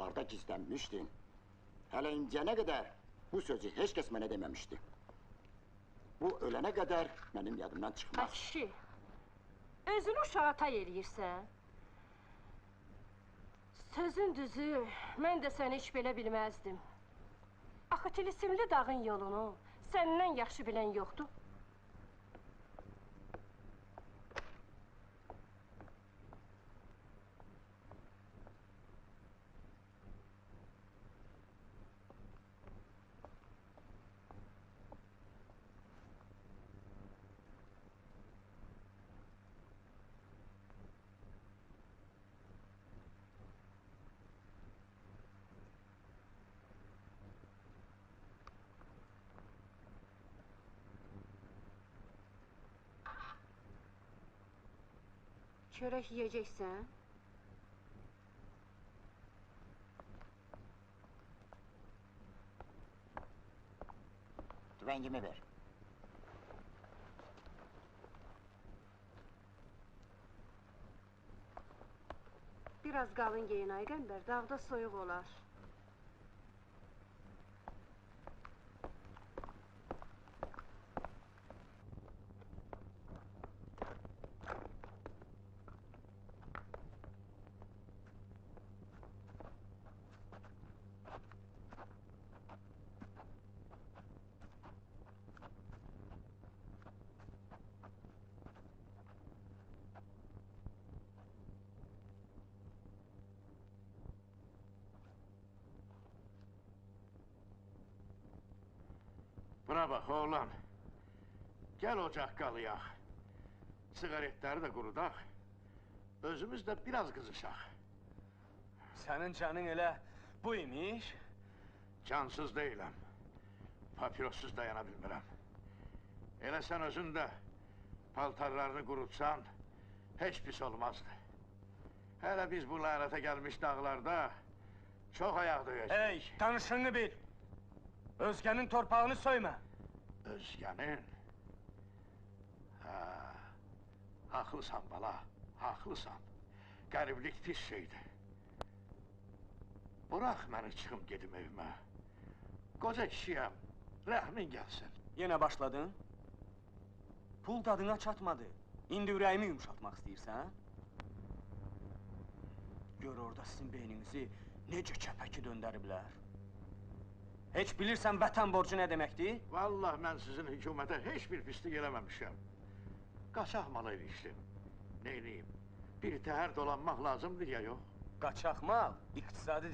dağlarda gizlənmişdin. Hələ indiyənə qədər bu sözü heç kəs mənə deməmişdi. Bu ölənə qədər mənim yadımdan çıxmaz. Kişi, özünü uşağa tay eləyirsən. Sözün düzü, mən də səni heç belə bilməzdim. Axı Tilsimli dağın yolunu səndən yaxşı bilən yoxdur. Çörək yiyəcəksən? Tüfəngimi ver. Biraz qalın geyin ay qəmbər, dağda soyuq olar. Buna bax, oğlan. Gəl ocaq qalıyaq. Sigaretləri də qurudaq. Özümüz də biraz qızışaq. Sənin canın elə bu imiş? Cansız deyiləm. Papirossuz dayana bilmirəm. Elə sən özün də paltarlarını qurutsan, heç pis olmazdı. Hələ biz bu lənətə gəlmiş dağlarda çox ayaq döyəcək. Ey, danışığını bil! Özgənin torpağını söymə! Özgənin? Hə, haqlısan bala, haqlısan. Qəriblik pis şeydir. Bırax məni çıxım gedim evimə. Qoca kişiyəm, rəhmin gəlsin. Yenə başladın? Pul dadına çatmadı. İndi ürəyimi yumuşatmaq istəyirsən? Gör orada sizin beyninizi necə kəpəki döndəriblər. Heç bilirsən vətən borcu nə deməkdir? Vallah mən sizin hükümətə heç bir pislik eləməmişəm. Qaçaq malı ilişdim. Neyliyim? Bir təhər dolanmaq lazımdır ya yox? Qaçaq mal, iqtisadi